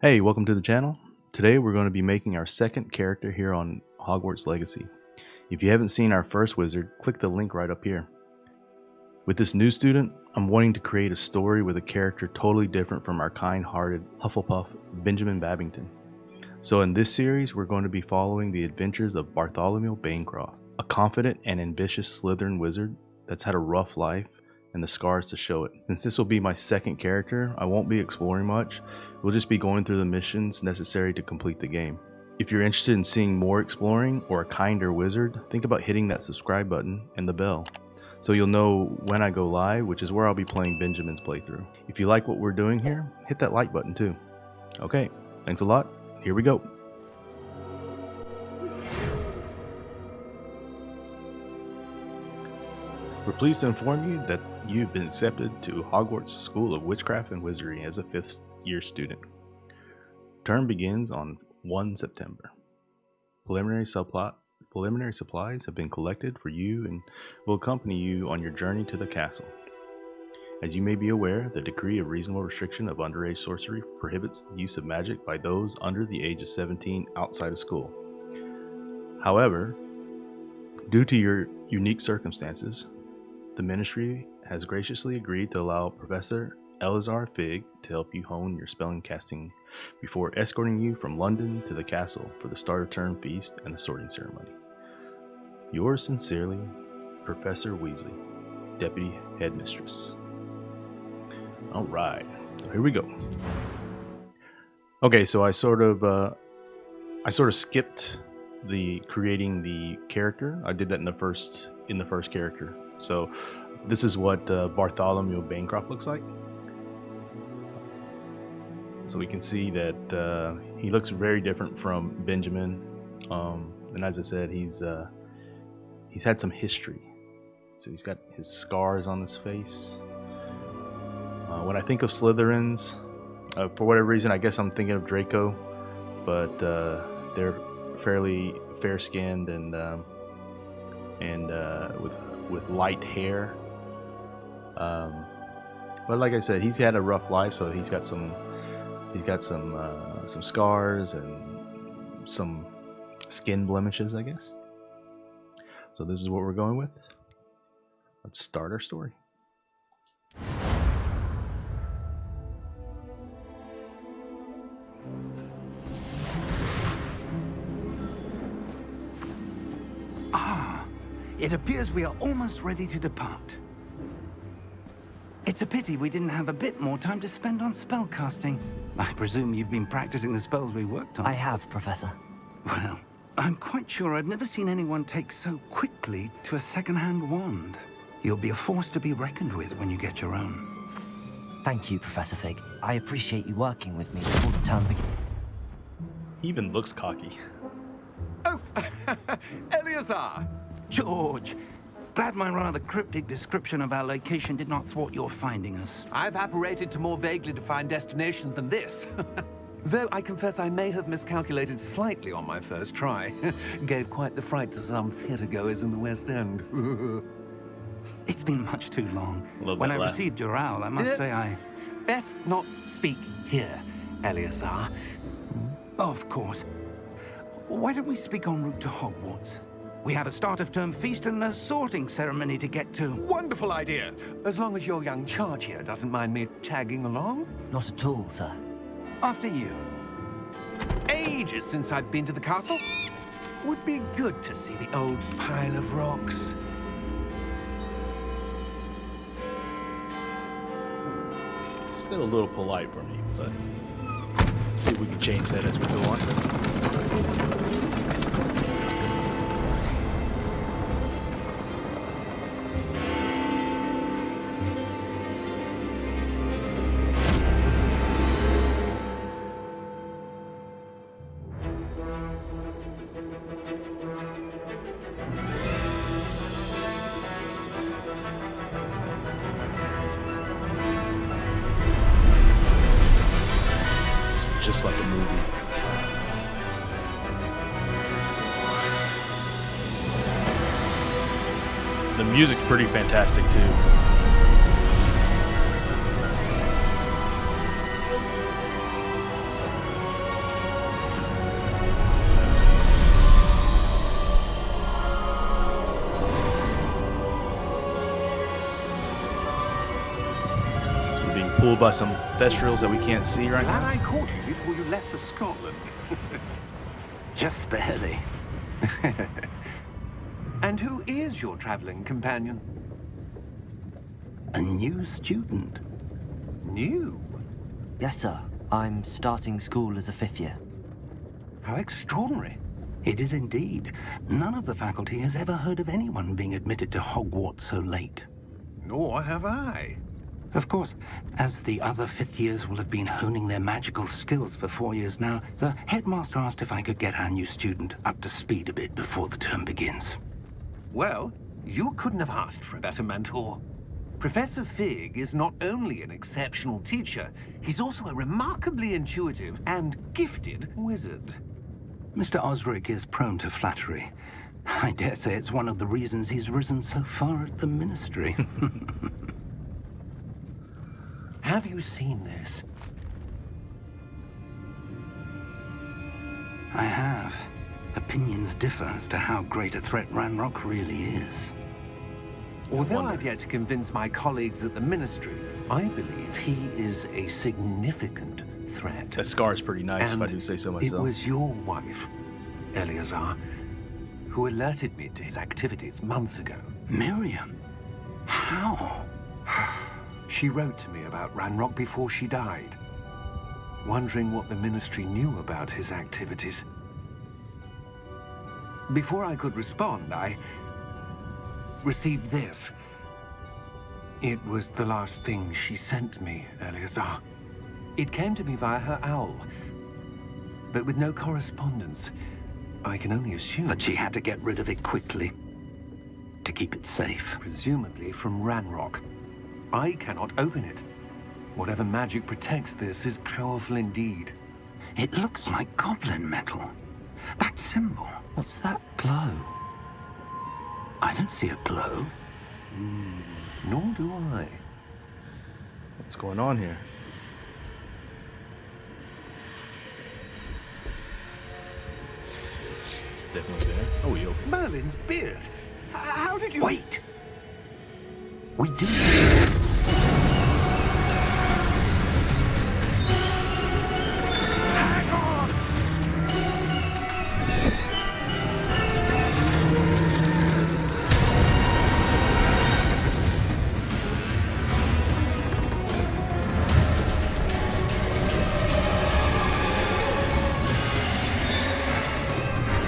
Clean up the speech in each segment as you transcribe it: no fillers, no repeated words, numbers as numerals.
Hey, welcome to the channel. Today we're going to be making our second character here on Hogwarts Legacy. If you haven't seen our first wizard, click the link right up here. With this new student, I'm wanting to create a story with a character totally different from our kind-hearted Hufflepuff, Benjamin Babington. So in this series, we're going to be following the adventures of Bartholomew Banecroft, a confident and ambitious Slytherin wizard that's had a rough life and the scars to show it. Since this will be my second character, I won't be exploring much. We'll just be going through the missions necessary to complete the game. If you're interested in seeing more exploring or a kinder wizard, think about hitting that subscribe button and the bell, so you'll know when I go live, which is where I'll be playing Benjamin's playthrough. If you like what we're doing here, hit that like button too. Okay, thanks a lot. Here we go. We're pleased to inform you that you've been accepted to Hogwarts School of Witchcraft and Wizardry as a 5th year student. Term begins on 1 September. Preliminary supplies have been collected for you and will accompany you on your journey to the castle. As you may be aware, the decree of reasonable restriction of underage sorcery prohibits the use of magic by those under the age of 17 outside of school. However, due to your unique circumstances, the Ministry has graciously agreed to allow Professor Elazar Fig to help you hone your spelling casting before escorting you from London to the castle for the start of term feast and the sorting ceremony. Yours sincerely, Professor Weasley, Deputy Headmistress. Alright, so here we go. Okay, so I sort of skipped the creating the character. I did that in the first character. So this is what Bartholomew Banecroft looks like. So we can see that he looks very different from Benjamin, and as I said, he's had some history. So he's got his scars on his face. When I think of Slytherins, for whatever reason, I guess I'm thinking of Draco, but they're fairly fair-skinned and with light hair. But like I said, he's had a rough life, so he's got some scars and some skin blemishes, I guess. So this is what we're going with. Let's start our story. It appears we are almost ready to depart. It's a pity we didn't have a bit more time to spend on spellcasting. I presume you've been practicing the spells we worked on. I have, Professor. Well, I'm quite sure I've never seen anyone take so quickly to a second-hand wand. You'll be a force to be reckoned with when you get your own. Thank you, Professor Fig. I appreciate you working with me before the term begins. He even looks cocky. Oh, Eleazar! George, glad my rather cryptic description of our location did not thwart your finding us. I've apparated to more vaguely defined destinations than this. Though I confess I may have miscalculated slightly on my first try. Gave quite the fright to some theatergoers in the West End. It's been much too long. When I received your owl, I must say I... Best not speak here, Eleazar. Of course. Why don't we speak en route to Hogwarts? We have a start-of-term feast and a sorting ceremony to get to. Wonderful idea! As long as your young charge here doesn't mind me tagging along. Not at all, sir. After you. Ages since I've been to the castle. Would be good to see the old pile of rocks. Still a little polite for me, but let's see if we can change that as we go on. Just like a movie. The music's pretty fantastic too. pulled by some thestrals that we can't see right Glad now. I caught you before you left for Scotland. Just barely. And who is your traveling companion? A new student. New? Yes, sir. I'm starting school as a 5th year. How extraordinary. It is indeed. None of the faculty has ever heard of anyone being admitted to Hogwarts so late. Nor have I. Of course, as the other 5th years will have been honing their magical skills for 4 years now, the headmaster asked if I could get our new student up to speed a bit before the term begins. Well, you couldn't have asked for a better mentor. Professor Fig is not only an exceptional teacher, he's also a remarkably intuitive and gifted wizard. Mr. Osric is prone to flattery. I dare say it's one of the reasons he's risen so far at the Ministry. Have you seen this? I have. Opinions differ as to how great a threat Ranrock really is. Although I've yet to convince my colleagues at the Ministry, I believe he is a significant threat. That scar is pretty nice, And if I do say so it myself. was your wife, Eleazar, who alerted me to his activities months ago. Miriam? How? She wrote to me about Ranrock before she died, wondering what the Ministry knew about his activities. Before I could respond, I received this. It was the last thing she sent me, Eleazar. It came to me via her owl, but with no correspondence. I can only assume That she had to get rid of it quickly. To keep it safe. presumably from Ranrock. I cannot open it. Whatever magic protects this is powerful indeed. It looks like goblin metal. That symbol. What's that glow? I don't see a glow. Nor do I. What's going on here? It's definitely there. Oh, we opened. Merlin's beard! How did you... Wait! We do. Hang on!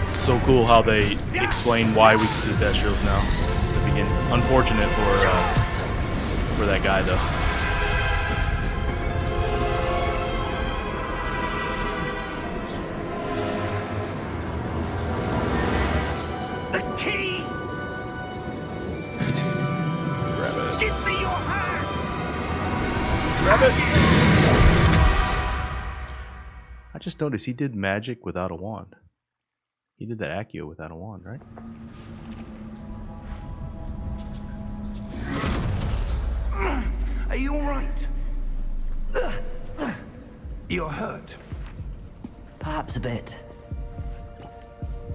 It's so cool how they explain why we can see thestrals now at the beginning. Unfortunate for that guy, though. The key! Grab it. Give me your hand! Grab it. I just noticed he did magic without a wand. He did that Accio without a wand, right? Are you alright? You're hurt. Perhaps a bit.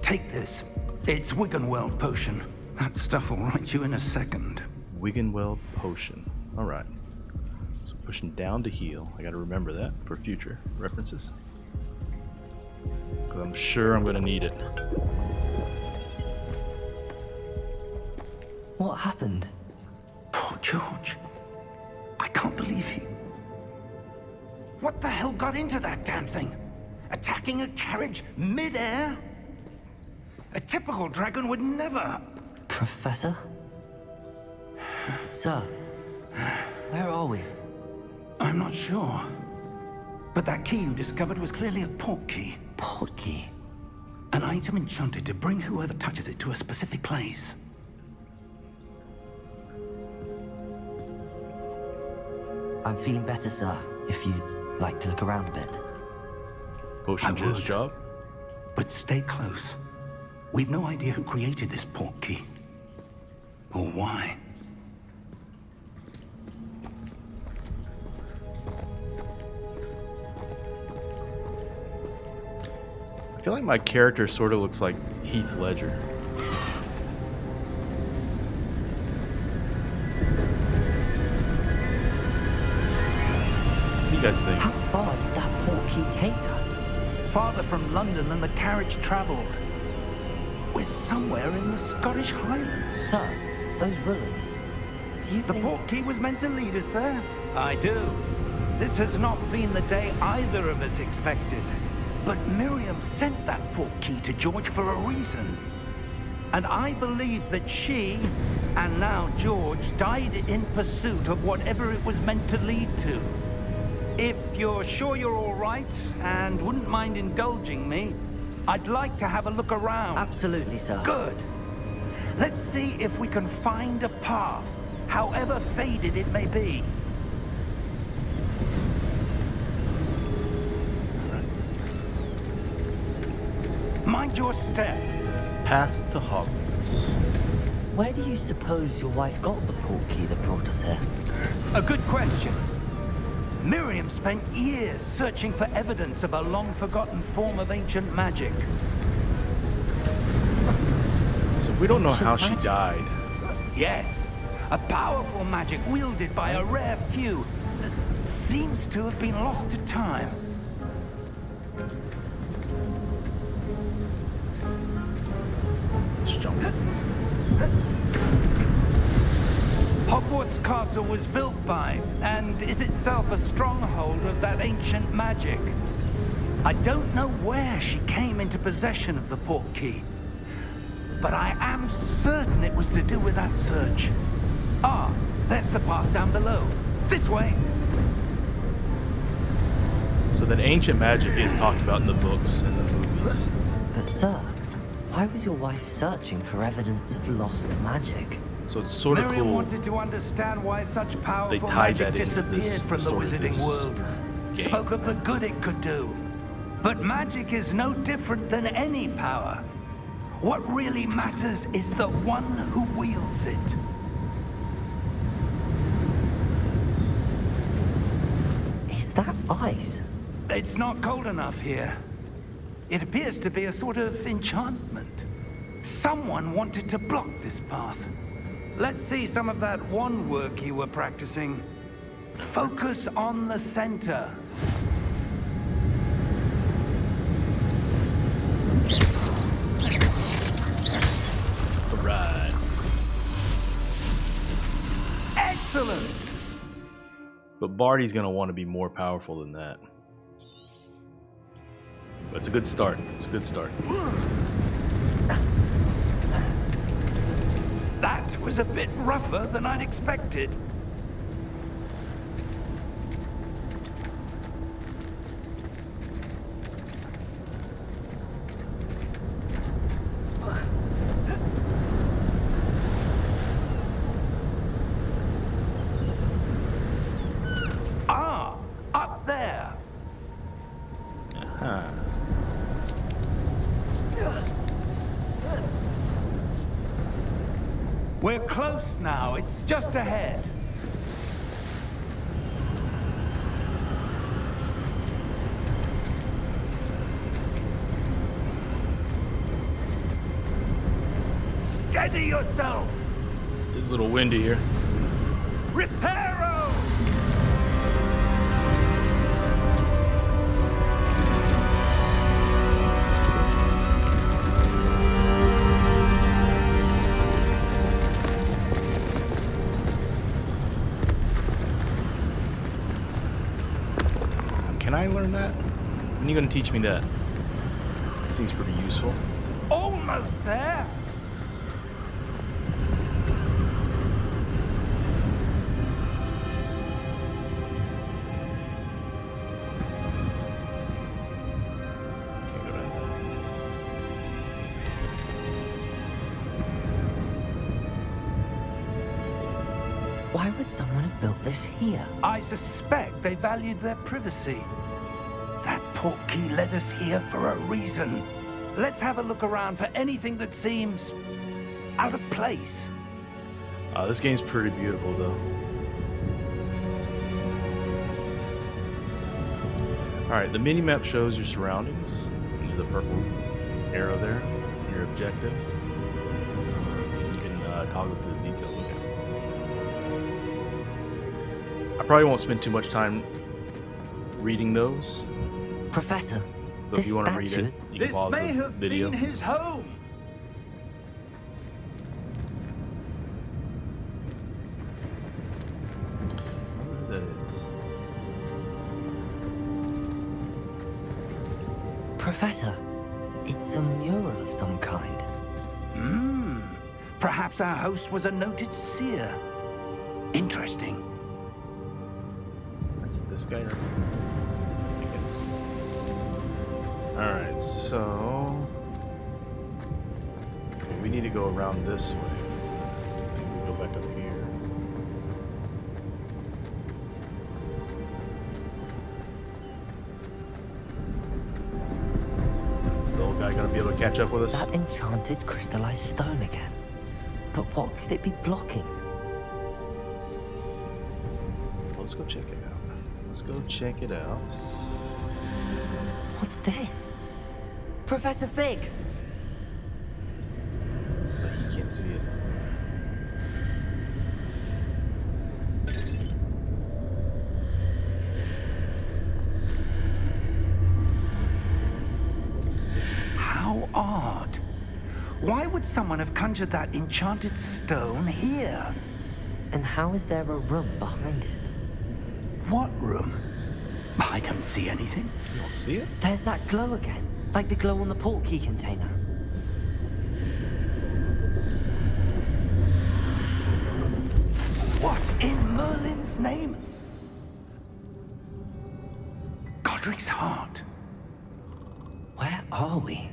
Take this. It's Wiggenweld potion. That stuff will right you in a second. Wiggenweld potion. Alright. So pushing down to heal. I gotta remember that for future references. Because I'm sure I'm gonna need it. What happened? Poor George. I can't believe he... What the hell got into that damn thing? Attacking a carriage mid-air? A typical dragon would never... Professor? Sir, where are we? I'm not sure. But that key you discovered was clearly a port key. Port key. An item enchanted to bring whoever touches it to a specific place. I'm feeling better, sir, if you'd like to look around a bit. Potion did its would. job. But stay close. We've no idea who created this port key. Or why. I feel like my character sort of looks like Heath Ledger. you guys think? How far did that portkey take us? Farther from London than the carriage travelled. We're somewhere in the Scottish Highlands. Sir, those ruins. Do you The think... portkey was meant to lead us there? I do. This has not been the day either of us expected. But Miriam sent that portkey to George for a reason. And I believe that she, and now George, died in pursuit of whatever it was meant to lead to. If you're sure you're all right, and wouldn't mind indulging me, I'd like to have a look around. Absolutely, sir. Good. Let's see if we can find a path, however faded it may be. Mind your step. Path to Hogwarts. Where do you suppose your wife got the portkey that brought us here? A good question. Miriam spent years searching for evidence of a long-forgotten form of ancient magic. So we don't know how she died. Yes, a powerful magic wielded by a rare few that seems to have been lost to time. Let's jump. Hogwarts Castle was built by, and is itself a stronghold of that ancient magic. I don't know where she came into possession of the portkey, but I am certain it was to do with that search. Ah, there's the path down below. This way. So that ancient magic is talked about in the books and the movies. But, sir, why was your wife searching for evidence of lost magic? So it's sort of Miriam cool. wanted to understand why such powerful tied magic that into disappeared this- from the story of wizarding this world. game. Spoke of the good it could do. But magic is no different than any power. What really matters is the one who wields it. Is that ice? It's not cold enough here. It appears to be a sort of enchantment. Someone wanted to block this path. Let's see some of that wand work you were practicing. Focus on the center. Right. Excellent! But Barty's gonna want to be more powerful than that. But it's a good start. It's a good start. That was a bit rougher than I'd expected. Ah, up there. Huh. We're close now. It's just ahead. Steady yourself. It's a little windy here. Reparo! Can I learn that? When are you gonna teach me that? Seems pretty useful. Almost there. Can't go down there. Why would someone have built this here? I suspect they valued their privacy. That portkey led us here for a reason. Let's have a look around for anything that seems out of place. This game's pretty beautiful, though. Alright, the mini-map shows your surroundings. The purple arrow there, your objective. You can toggle through the details. Okay. I probably won't spend too much time reading those. Professor, So this if you want to read statue... it, you can This pause may the have video. been his home. I wonder who that is. Professor, it's a mural of some kind. Perhaps our host was a noted seer. Interesting. That's this guy, right? I guess. Alright, so... okay, we need to go around this way. We go back up here. Is the old guy gonna be able to catch up with us? That enchanted crystallized stone again. But what could it be blocking? Let's go check it out. Let's go check it out. What's this? Professor Fig! But he can't see it. How odd. Why would someone have conjured that enchanted stone here? And how is there a room behind it? What room? I don't see anything. You don't see it? There's that glow again, like the glow on the portkey container. What in Merlin's name? Godric's heart. Where are we?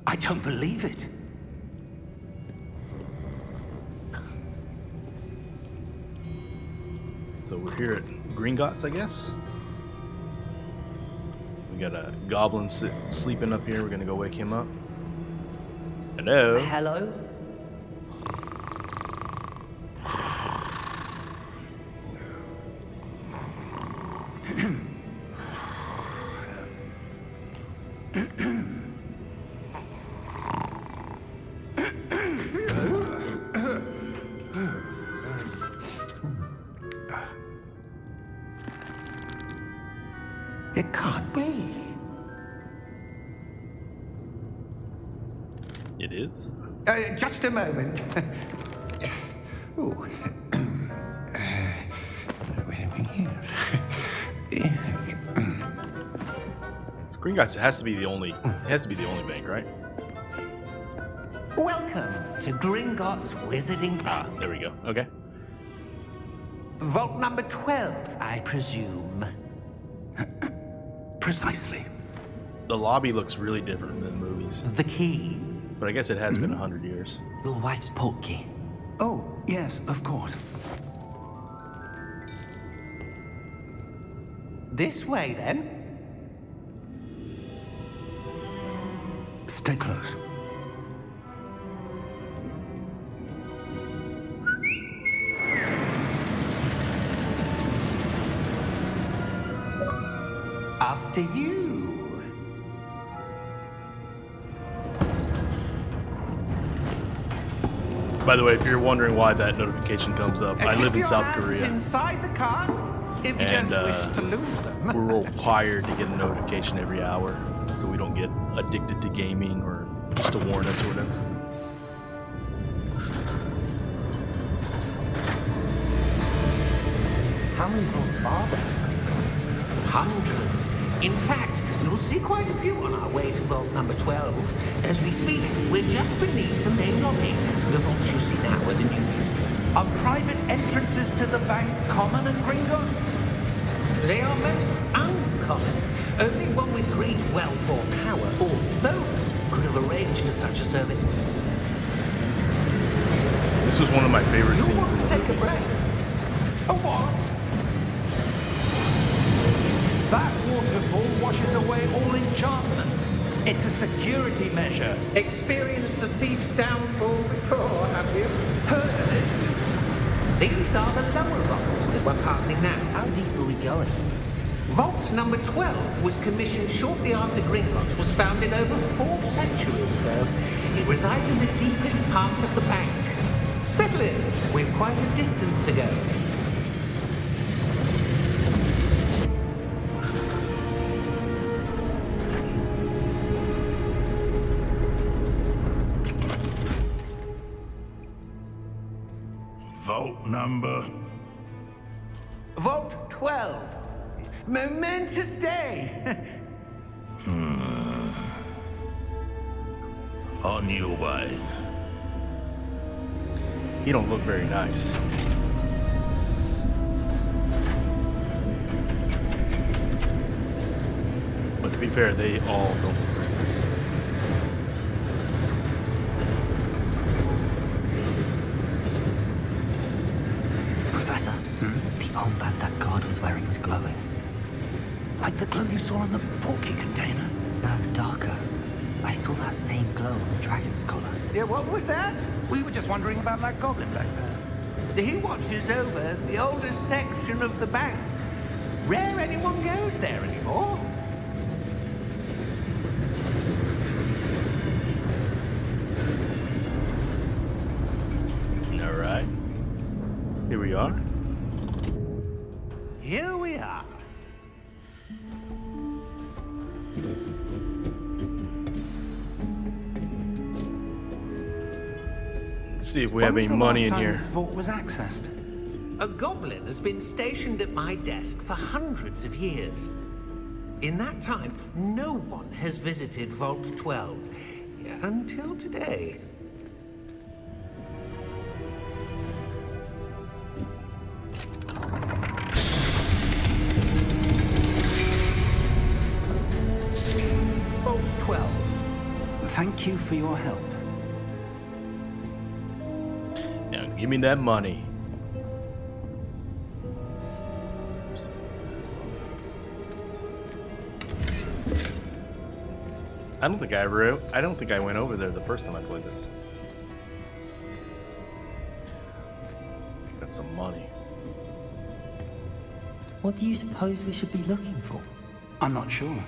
I don't believe it. So we're here at Gringotts, I guess. We got a goblin sleeping up here. We're gonna go wake him up. Hello. Hello? It can't be. It is. Just a moment. Ooh. Where are we here? So Gringotts has to be the only. It has to be the only bank, right? Welcome to Gringotts Wizarding Ah, Bank. there we go. Okay. Vault number 12, I presume. Precisely. The lobby looks really different than the movies, The key. but I guess it has been 100 years. Your wife's portkey. Oh, yes, of course. This way, then. Stay close. After you. By the way, if you're wondering why that notification comes up, I live Keep in your South hands Korea, inside the cards if you and don't wish to lose them. we're required to get a notification every hour, so we don't get addicted to gaming or just to warn us or whatever. How many vaults are there in Gringotts? Hundreds. In fact, you'll see quite a few on our way to vault number 12. As we speak, we're just beneath the main lobby. The vaults you see now are the newest. Are private entrances to the bank common at Gringotts? They are most uncommon. Only one with great wealth or power, or both, could have arranged for such a service. This was one of my favorite You scenes want in to the take a movies. breath? A what? That waterfall washes away all enchantments. It's a security measure. Experienced the thief's downfall before, have you? Heard of it? These are the lower vaults that we're passing now. How deep are we going? Vault number 12 was commissioned shortly after Gringotts was founded over 4 centuries ago. It resides in the deepest part of the bank. Settle in. We've quite a distance to go. number? Vault 12. Momentous day. On your way. He don't look very nice. But to be fair, they all don't look very nice. Professor, the armband that guard was wearing was glowing. Like the glow you saw on the porky container. No, darker. I saw that same glow on the dragon's collar. Yeah, what was that? We were just wondering about that goblin back there. He watches over the oldest section of the bank. Rare anyone goes there anymore. All right. Here we are. Here we are. Let's see if we have any money in here. This vault was accessed. A goblin has been stationed at my desk for hundreds of years. In that time, no one has visited Vault 12 until today. Vault 12. Thank you for your help. Now, give me that money. I don't think I went over there the first time I played this. Got some money. What do you suppose we should be looking for? I'm not sure.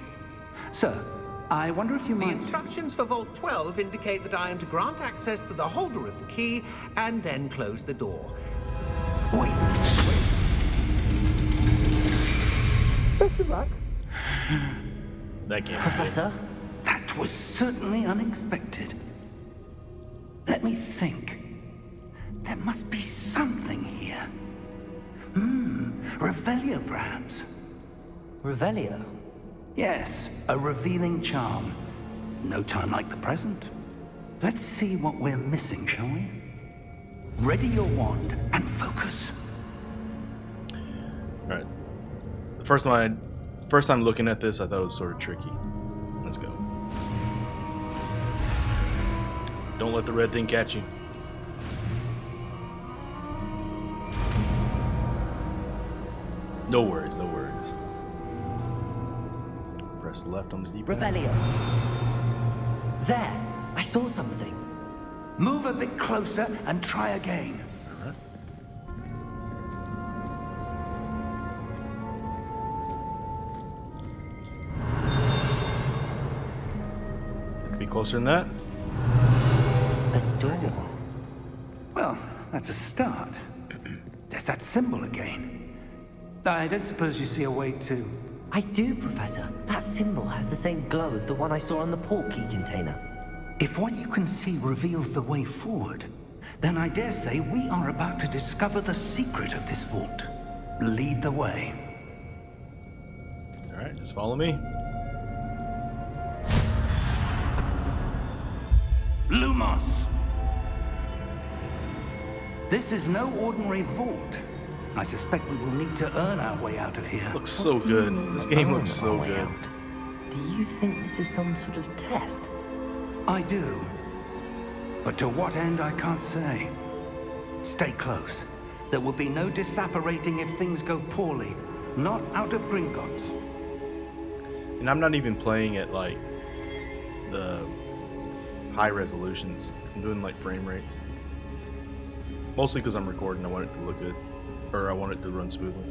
Sir, I wonder if you The might... instructions for Vault 12 indicate that I am to grant access to the holder of the key and then close the door. Wait. Best of luck. That can't be Professor? That was certainly unexpected. Let me think. There must be something here. Revelio, perhaps. Revelio? Yes, a revealing charm. No time like the present. Let's see what we're missing, shall we? Ready your wand and focus. All right. The first time looking at this, I thought it was sort of tricky. Let's go. Don't let the red thing catch you. No worries, no worries. Press left on the D-pad. Revelio. There! I saw something. Move a bit closer and try again. Alright. Be closer than that. A door. Well, that's a start. There's that symbol again. I don't suppose you see a way to... I do, Professor. That symbol has the same glow as the one I saw on the port key container. If what you can see reveals the way forward, then I dare say we are about to discover the secret of this vault. Lead the way. Alright, just follow me. Lumos! This is no ordinary vault. I suspect we will need to earn our way out of here. Looks so What do you good. mean, This game earn looks so our way good. out? Do you think this is some sort of test? I do. But to what end, I can't say. Stay close. There will be no disapparating if things go poorly. Not out of Gringotts. And I'm not even playing at like the high resolutions. I'm doing like frame rates. Mostly because I'm recording, I want it to look good. Or I want it to run smoothly.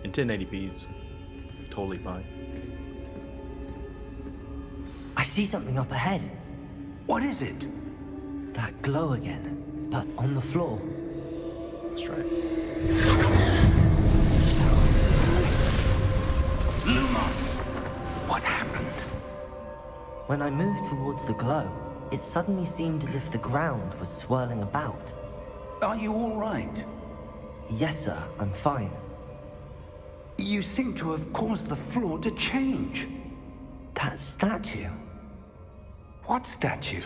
And 1080p is totally fine. I see something up ahead. What is it? That glow again, but on the floor. Let's try it. Lumos! What happened? When I moved towards the glow, it suddenly seemed as if the ground was swirling about. Are you all right? Yes, sir, I'm fine. You seem to have caused the floor to change. That statue. What statue?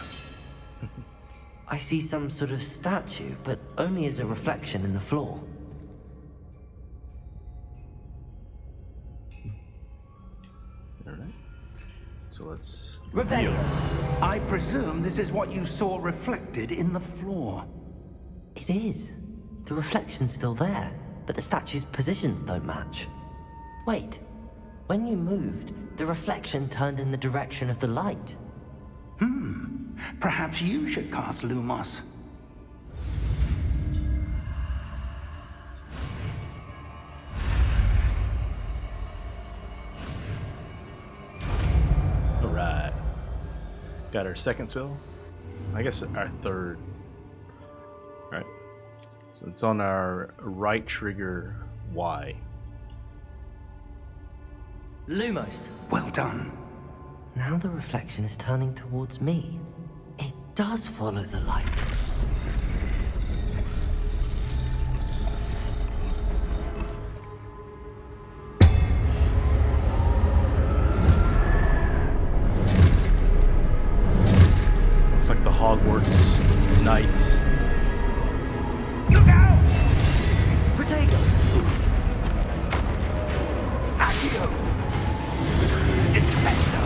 I see some sort of statue, but only as a reflection in the floor. Alright. So let's... Revelio. I presume this is what you saw reflected in the floor. It is. The reflection's still there, but the statue's positions don't match. Wait. When you moved, the reflection turned in the direction of the light. Perhaps you should cast Lumos. Alright. Got our second spell. I guess our third. Alright. So it's on our right trigger Y. Lumos. Well done. Now the reflection is turning towards me. It does follow the light. Looks like the Hogwarts Knights. Look out! Protego! Accio! Defendo!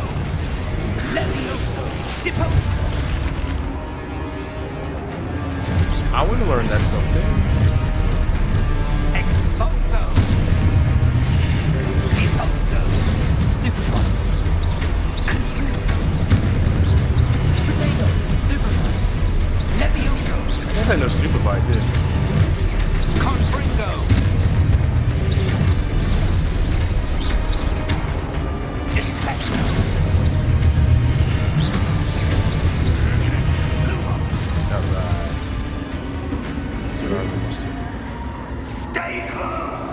Levioso! Deposo! I want to learn that stuff too. Exposo! Deposo! Stupefy! Protego! Stupefy! Levioso! I guess I know Stupefy too. Confringo! Defendo! Alright. So what are those two? Stay close!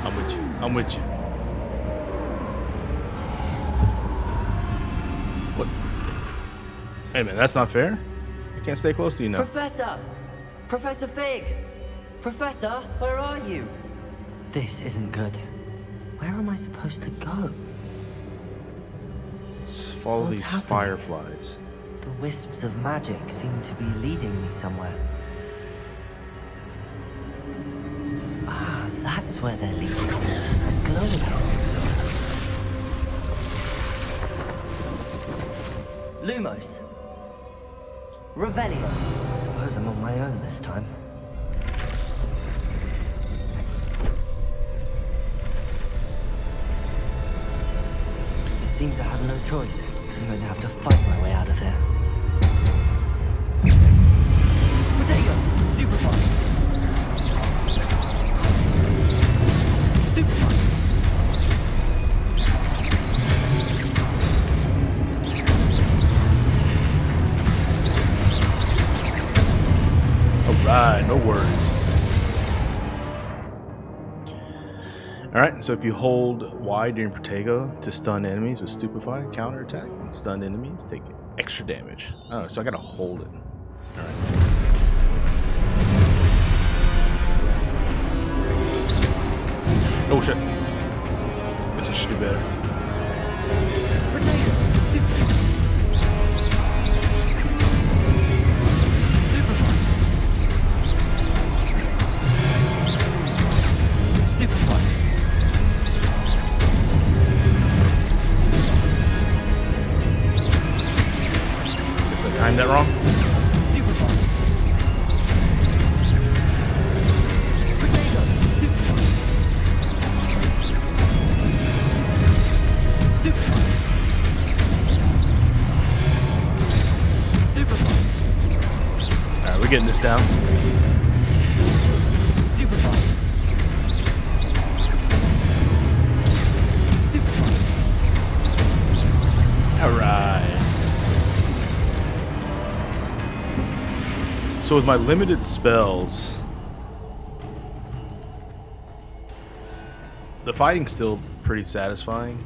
I'm with you. I'm with you. What? Wait a minute, that's not fair? I can't stay close to you now. Professor! Professor Fig! Professor, where are you? This isn't good. Where am I supposed to go? Let's follow What's these happening? fireflies. The wisps of magic seem to be leading me somewhere. Ah, that's where they're leading me. A glowing. Lumos. Revelio. Suppose I'm on my own this time. Seems I have no choice. I'm going to have to fight my way out of here. Protego! Stupefy! Stupefy! Alright, no worries. Alright, so if you hold Y during Protego to stun enemies with Stupefy, counterattack, and stun enemies take extra damage. Oh, so I gotta hold it. Alright. Oh shit. Guess I should do better. Protego! Stupefy! Stupefy! Guess I timed that wrong. Stupefy! Protego! Stupefy! Stupefy! Stupefy! Alright, we're getting this down. Stupefy! Stupefy! Alright. So with my limited spells, the fighting's still pretty satisfying.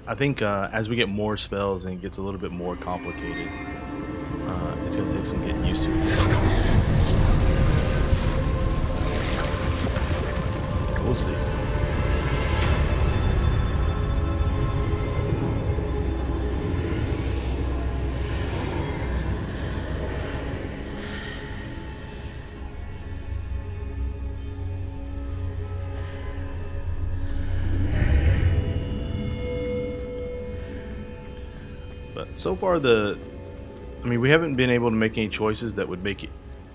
I think as we get more spells and it gets a little bit more complicated, It's gonna take some getting used to. We'll see. But so far, we haven't been able to make any choices that would make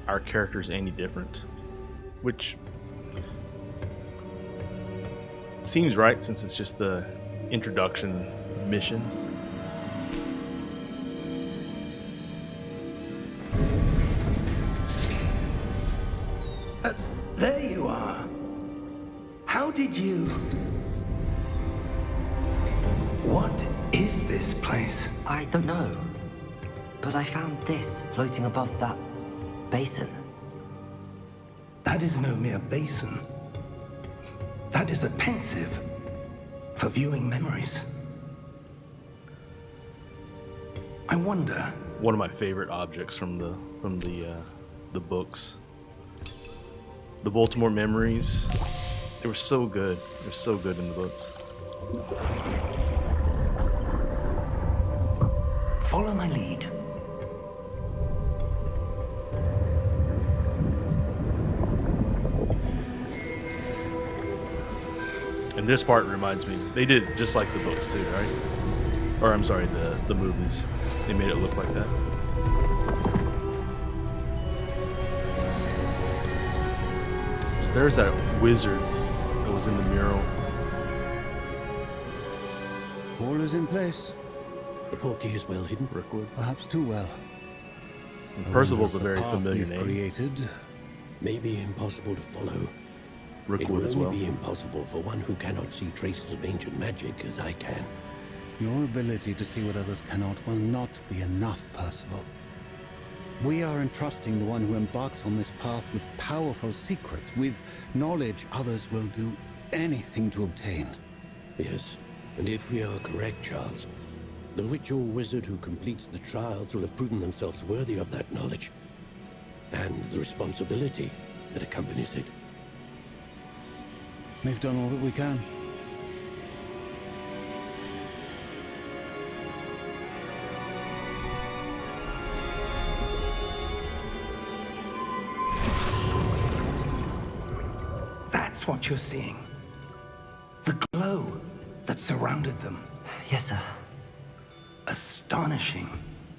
our characters any different, which seems right since it's just the introduction mission. There you are. How did you... What is this place? I don't know. But I found this floating above that basin. That is no mere basin. That is a pensive for viewing memories. I wonder... One of my favorite objects from the books. The Baltimore memories. They were so good. They're so good in the books. Follow my lead. And this part reminds me, they did it just like the books too, right? Or I'm sorry, the movies. They made it look like that. So there's that wizard that was in the mural. All is in place. The portkey is well hidden. Rookwood. Perhaps too well. And Percival's a The very path familiar we've name. created. Maybe impossible to follow. It Rookwood will as only well. be impossible for one who cannot see traces of ancient magic as I can. Your ability to see what others cannot will not be enough, Percival. We are entrusting the one who embarks on this path with powerful secrets, with knowledge others will do anything to obtain. Yes, and if we are correct, Charles, the witch or wizard who completes the trials will have proven themselves worthy of that knowledge, and the responsibility that accompanies it. We've done all that we can. That's what you're seeing. The glow that surrounded them. Yes, sir. Astonishing.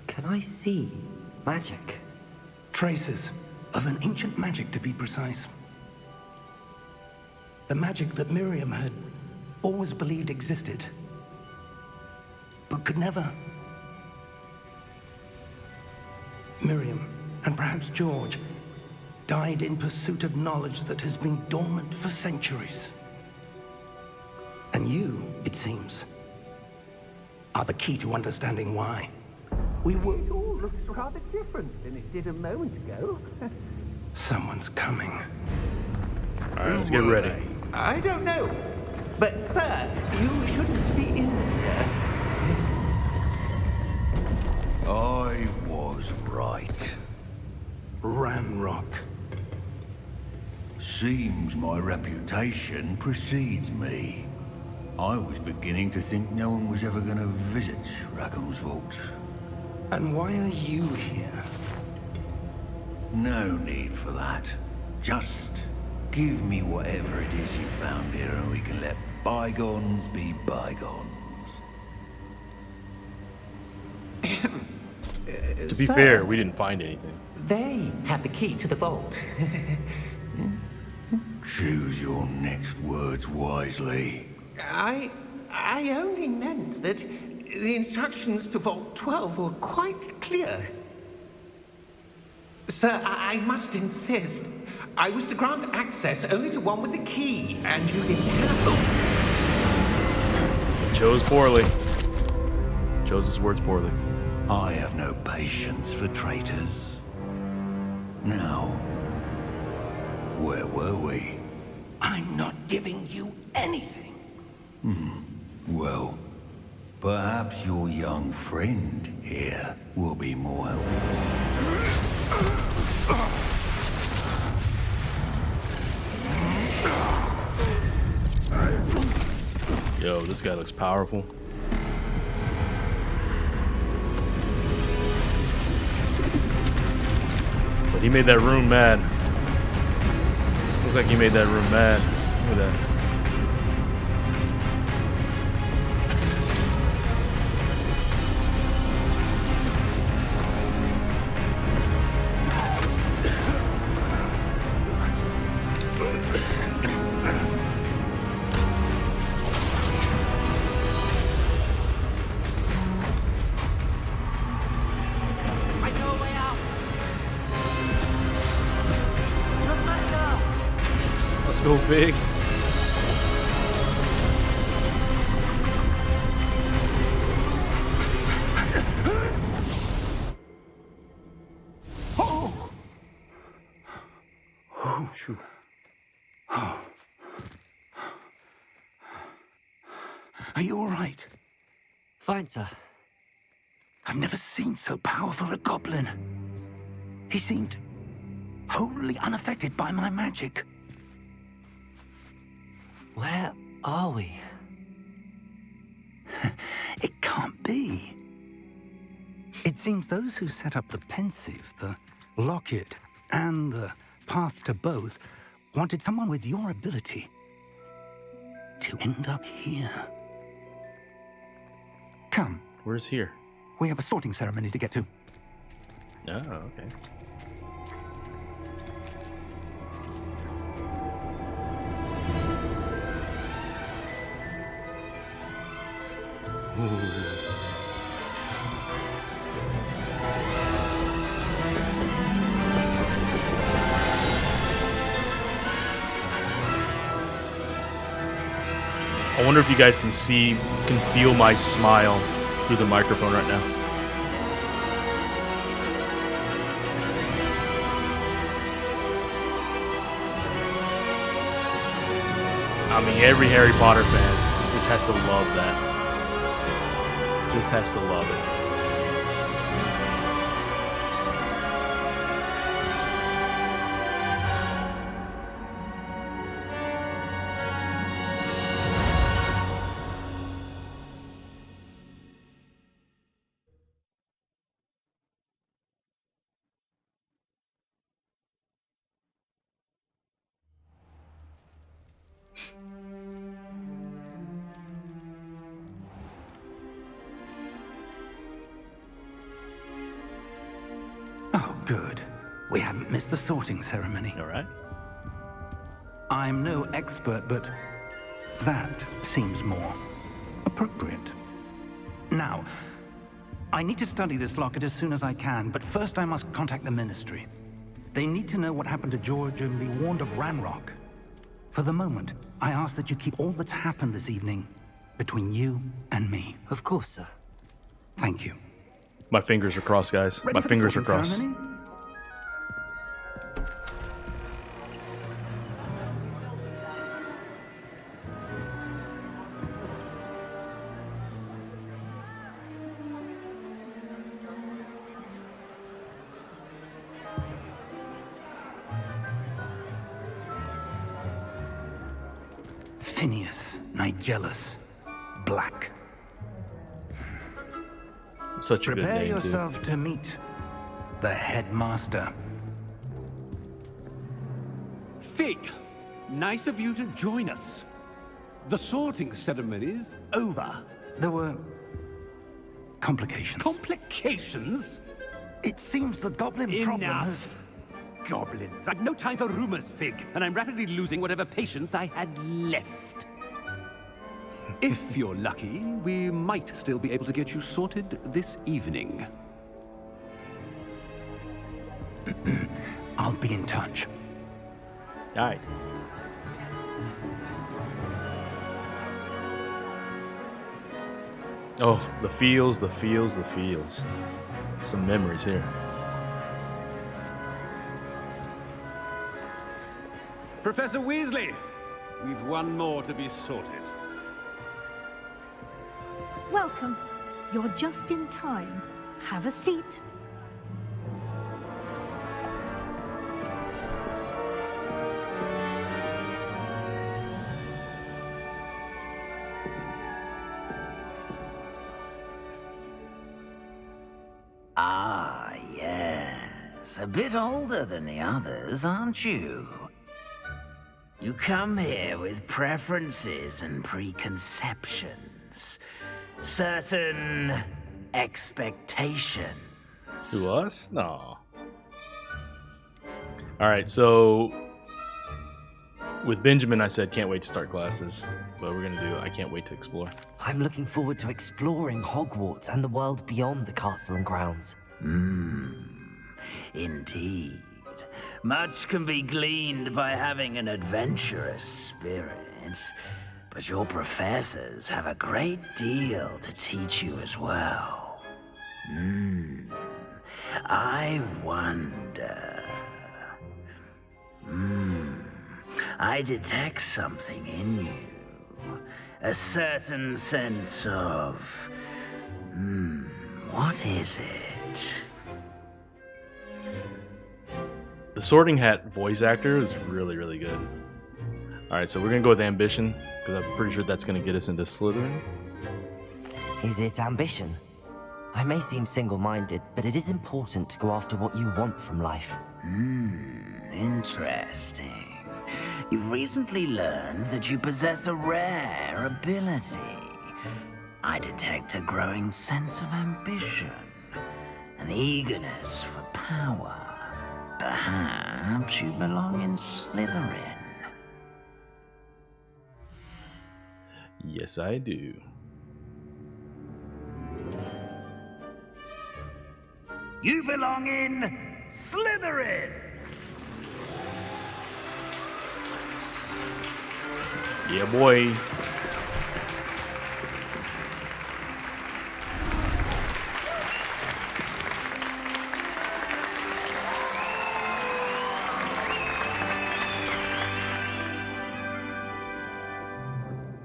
Can I see magic? Traces of an ancient magic, to be precise. The magic that Miriam had always believed existed, but could never. Miriam, and perhaps George, died in pursuit of knowledge that has been dormant for centuries. And you, it seems, are the key to understanding why. We were... It all looks rather different than it did a moment ago. Someone's coming. All right, let's get ready. I don't know. But, sir, you shouldn't be in here. I was right. Ramrock. Seems my reputation precedes me. I was beginning to think no one was ever going to visit Rackham's vault. And why are you here? No need for that. Just give me whatever it is you found here and we can let bygones be bygones. To be fair, we didn't find anything. They had the key to the vault. Choose your next words wisely. I only meant that the instructions to Vault 12 were quite clear. Sir, I must insist. I was to grant access only to one with the key, and you didn't have them. Chose poorly. Chose his words poorly. I have no patience for traitors. Now, where were we? I'm not giving you anything. Well, Perhaps your young friend here will be more helpful. Yo, this guy looks powerful. But he made that room mad. Looks like he made that room mad. Look at that. Let's go big. Are you all right? Fine, sir. I've never seen so powerful a goblin. He seemed wholly unaffected by my magic. Where are we? It can't be. It seems those who set up the pensive, the locket, and the path to both wanted someone with your ability to end up here. Come. Where's here? We have a sorting ceremony to get to. Oh, okay. I wonder if you guys can feel my smile through the microphone right now. I mean, every Harry Potter fan just has to love that. Just has to love it. Oh, good. We haven't missed the sorting ceremony. All right. I'm no expert, but that seems more appropriate. Now, I need to study this locket as soon as I can, but first I must contact the Ministry. They need to know what happened to George and be warned of Ranrock. For the moment, I ask that you keep all that's happened this evening between you and me. Of course, sir. Thank you. My fingers are crossed, guys. Ready My for the fingers are sorting crossed. ceremony? Phineas, Nigellus, Black. Such a Prepare good name, yourself to meet the headmaster. Fig, nice of you to join us. The sorting ceremony's over. There were complications. Complications? It seems the goblin problem has... Enough. Goblins. I've no time for rumors, Fig, and I'm rapidly losing whatever patience I had left. If you're lucky, we might still be able to get you sorted this evening. I'll be in touch. All right. Oh, the feels, the feels, the feels. Some memories here. Professor Weasley, we've one more to be sorted. Welcome. You're just in time. Have a seat. Ah, yes. A bit older than the others, aren't you? You come here with preferences and preconceptions. Certain expectations. To us? No. Alright, so with Benjamin, I said can't wait to start classes. But we're gonna do I can't wait to explore. I'm looking forward to exploring Hogwarts and the world beyond the castle and grounds. Indeed. Much can be gleaned by having an adventurous spirit. But your professors have a great deal to teach you as well. I wonder... I detect something in you. A certain sense of... what is it? The Sorting Hat voice actor is really, really good. Alright, so we're gonna go with ambition, because I'm pretty sure that's gonna get us into Slytherin. Is it ambition? I may seem single-minded, but it is important to go after what you want from life. Interesting. You've recently learned that you possess a rare ability. I detect a growing sense of ambition, an eagerness for power. Perhaps you belong in Slytherin. Yes, I do. You belong in Slytherin! Yeah, boy.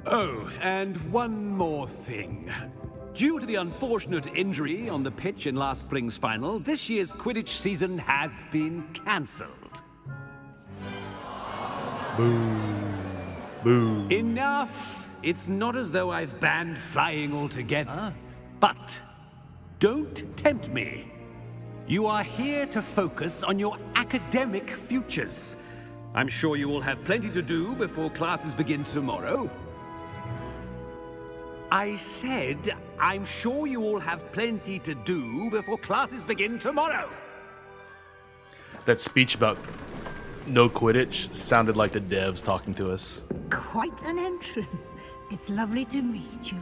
Oh, and one more thing. Due to the unfortunate injury on the pitch in last spring's final, this year's Quidditch season has been cancelled. Boo. Boo. Enough! It's not as though I've banned flying altogether, but don't tempt me. You are here to focus on your academic futures. I'm sure you will have plenty to do before classes begin tomorrow. I said, I'm sure you all have plenty to do before classes begin tomorrow. That speech about no Quidditch sounded like the devs talking to us. Quite an entrance. It's lovely to meet you.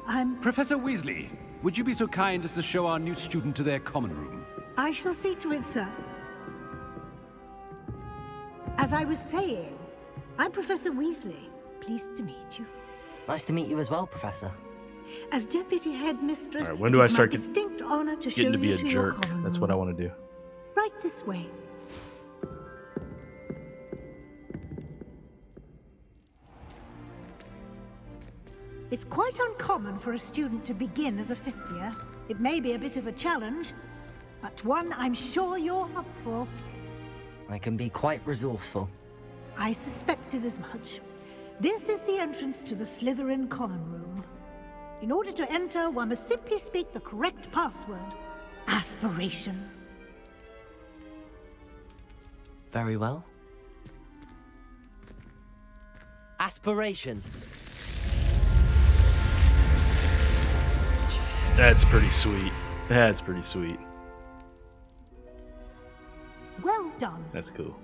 I'm... Professor Weasley, would you be so kind as to show our new student to their common room? I shall see to it, sir. As I was saying, I'm Professor Weasley. Pleased to meet you. Nice to meet you as well, Professor. As Deputy Headmistress, Alright, when do I start distinct honor to show getting to be you a to your jerk? common That's room. what I want to do. Right this way. It's quite uncommon for a student to begin as a fifth year. It may be a bit of a challenge, but one I'm sure you're up for. I can be quite resourceful. I suspected as much. This is the entrance to the Slytherin Common Room. In order to enter, one must simply speak the correct password. Aspiration. Very well. Aspiration. That's pretty sweet. That's pretty sweet. Well done. That's cool.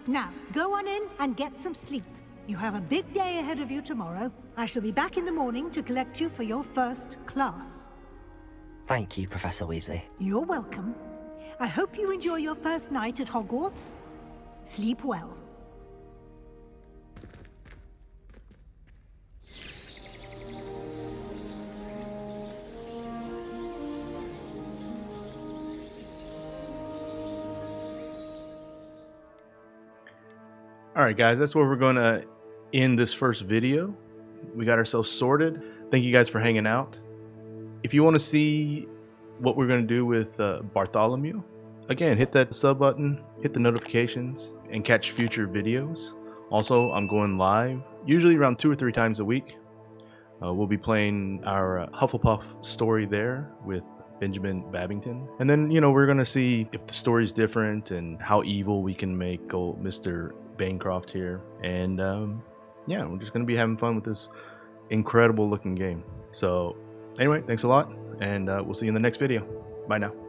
Now, go on in and get some sleep. You have a big day ahead of you tomorrow. I shall be back in the morning to collect you for your first class. Thank you, Professor Weasley. You're welcome. I hope you enjoy your first night at Hogwarts. Sleep well. Alright guys, that's where we're going to end this first video. We got ourselves sorted. Thank you guys for hanging out. If you want to see what we're going to do with Bartholomew, again, hit that sub button, hit the notifications, and catch future videos. Also, I'm going live, usually around 2 or 3 times a week. We'll be playing our Hufflepuff story there with Benjamin Babington. And then, you know, we're going to see if the story's different and how evil we can make old Mr. Banecroft here. And yeah, we're just going to be having fun with this incredible looking game. So anyway, thanks a lot, and we'll see you in the next video. Bye now.